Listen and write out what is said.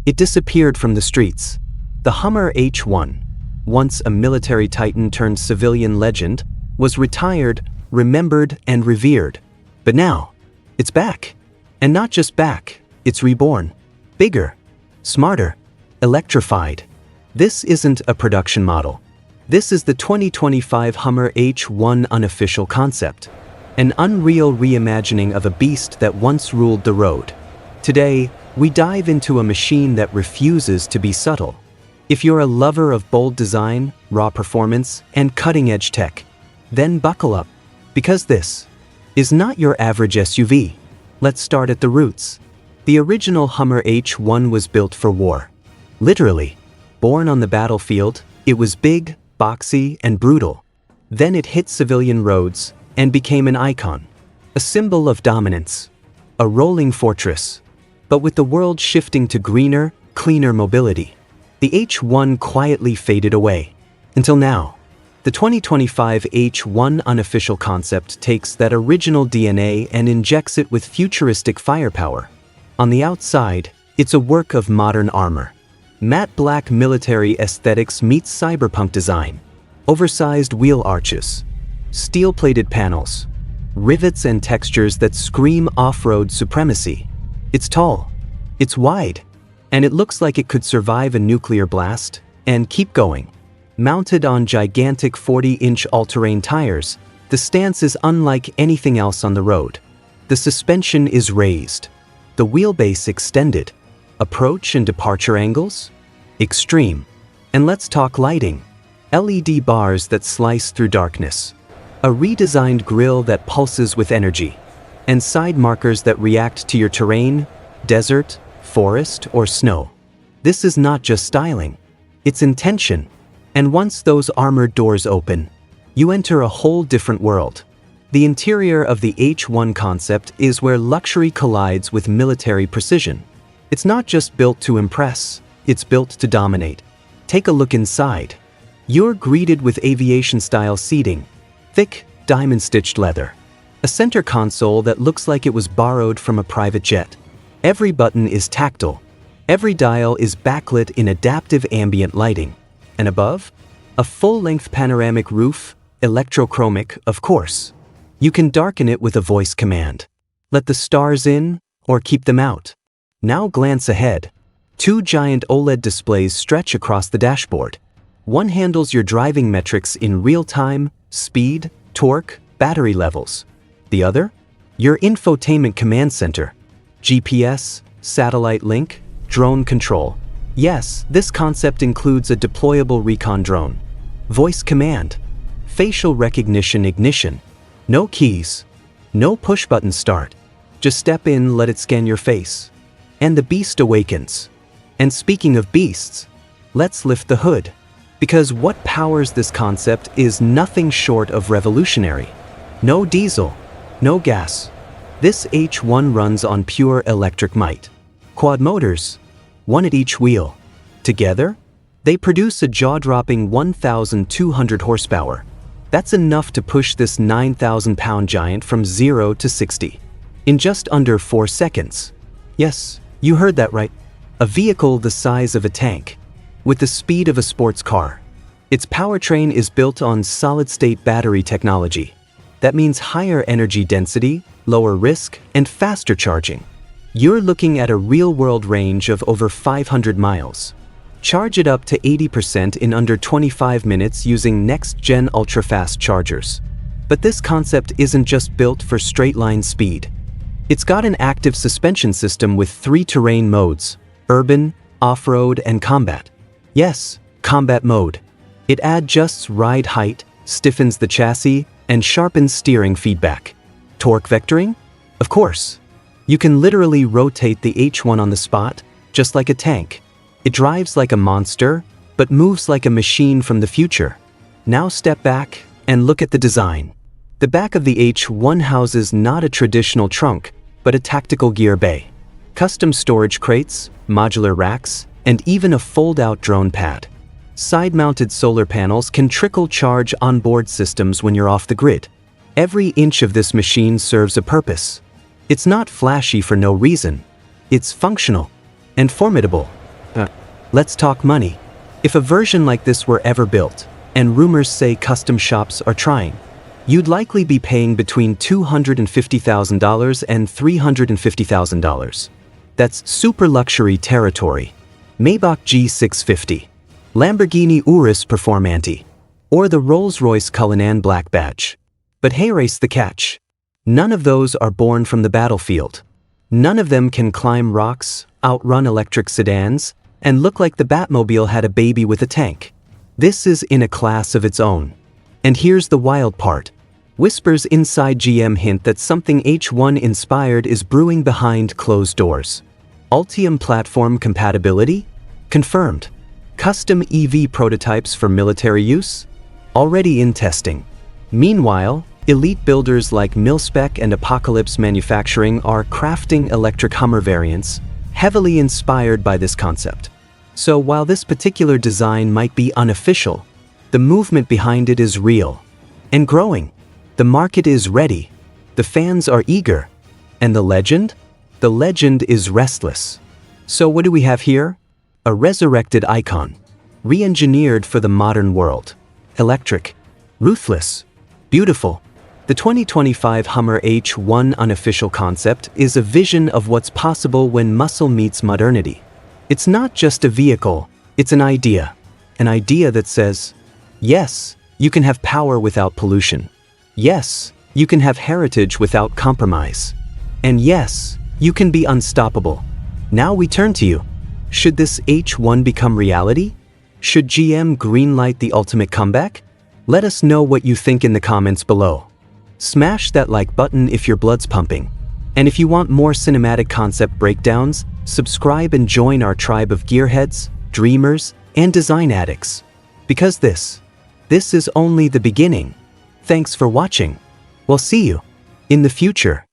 It disappeared from the streets. The Hummer H1, once a military titan turned civilian legend, was retired, remembered, and revered. But now, it's back. And not just back, it's reborn. Bigger, smarter, electrified. This isn't a production model. This is the 2025 Hummer H1 Unofficial Concept, an unreal reimagining of a beast that once ruled the road. Today, we dive into a machine that refuses to be subtle. If you're a lover of bold design, raw performance, and cutting-edge tech, then buckle up, because this is not your average SUV. Let's start at the roots. The original Hummer H1 was built for war. Literally, born on the battlefield, it was big, boxy, and brutal. Then it hit civilian roads and became an icon, a symbol of dominance, a rolling fortress. But with the world shifting to greener, cleaner mobility, the H1 quietly faded away. Until now, the 2025 H1 Unofficial Concept takes that original DNA and injects it with futuristic firepower. On the outside, it's a work of modern armor. Matte black military aesthetics meets cyberpunk design. Oversized wheel arches, steel-plated panels, rivets and textures that scream off-road supremacy. It's tall, it's wide, and it looks like it could survive a nuclear blast and keep going. Mounted on gigantic 40-inch all-terrain tires, the stance is unlike anything else on the road. The suspension is raised, the wheelbase extended, approach and departure angles? Extreme. And let's talk lighting. LED bars that slice through darkness, a redesigned grille that pulses with energy, and side markers that react to your terrain, desert, forest, or snow. This is not just styling, it's intention. And once those armored doors open, you enter a whole different world. The interior of the H1 Concept is where luxury collides with military precision. It's not just built to impress, it's built to dominate. Take a look inside. You're greeted with aviation-style seating, thick, diamond-stitched leather, a center console that looks like it was borrowed from a private jet. Every button is tactile. Every dial is backlit in adaptive ambient lighting. And above, a full-length panoramic roof, electrochromic, of course. You can darken it with a voice command. Let the stars in, or keep them out. Now glance ahead. Two giant OLED displays stretch across the dashboard. One handles your driving metrics in real time, speed, torque, battery levels. The other? Your infotainment command center. GPS, satellite link, drone control. Yes, this concept includes a deployable recon drone. Voice command. Facial recognition ignition. No keys. No push-button start. Just step in, let it scan your face. And the beast awakens. And speaking of beasts, let's lift the hood. Because what powers this concept is nothing short of revolutionary. No diesel, no gas. This H1 runs on pure electric might. Quad motors, one at each wheel. Together, they produce a jaw-dropping 1,200 horsepower. That's enough to push this 9,000-pound giant from 0 to 60 in just under 4 seconds. Yes, you heard that right. A vehicle the size of a tank, with the speed of a sports car. Its powertrain is built on solid-state battery technology. That means higher energy density, lower risk, and faster charging. You're looking at a real-world range of over 500 miles. Charge it up to 80% in under 25 minutes using next-gen ultra-fast chargers. But this concept isn't just built for straight-line speed. It's got an active suspension system with 3 terrain modes: urban, off-road, and combat. Yes, combat mode. It adjusts ride height, stiffens the chassis, and sharpens steering feedback. Torque vectoring? Of course. You can literally rotate the H1 on the spot, just like a tank. It drives like a monster, but moves like a machine from the future. Now step back and look at the design. The back of the H1 houses not a traditional trunk, but a tactical gear bay. Custom storage crates, modular racks, and even a fold-out drone pad. Side-mounted solar panels can trickle charge onboard systems when you're off the grid. Every inch of this machine serves a purpose. It's not flashy for no reason. It's functional and formidable. Let's talk money. If a version like this were ever built, and rumors say custom shops are trying, you'd likely be paying between $250,000 and $350,000. That's super luxury territory. Maybach G650, Lamborghini Urus Performante, or the Rolls-Royce Cullinan Black Badge. But here's the catch. None of those are born from the battlefield. None of them can climb rocks, outrun electric sedans, and look like the Batmobile had a baby with a tank. This is in a class of its own. And here's the wild part. Whispers inside GM hint that something H1 inspired is brewing behind closed doors. Ultium platform compatibility? Confirmed. Custom EV prototypes for military use? Already in testing. Meanwhile, elite builders like Milspec and Apocalypse Manufacturing are crafting electric Hummer variants, heavily inspired by this concept. So while this particular design might be unofficial, the movement behind it is real and growing. The market is ready, the fans are eager, and the legend? The legend is restless. So what do we have here? A resurrected icon, re-engineered for the modern world. Electric, ruthless, beautiful. The 2025 Hummer H1 Unofficial Concept is a vision of what's possible when muscle meets modernity. It's not just a vehicle, it's an idea that says, yes, you can have power without pollution. Yes, you can have heritage without compromise. And yes, you can be unstoppable. Now we turn to you. Should this H1 become reality? Should GM greenlight the ultimate comeback? Let us know what you think in the comments below. Smash that like button if your blood's pumping. And if you want more cinematic concept breakdowns, subscribe and join our tribe of gearheads, dreamers, and design addicts. Because this is only the beginning. Thanks for watching. We'll see you in the future.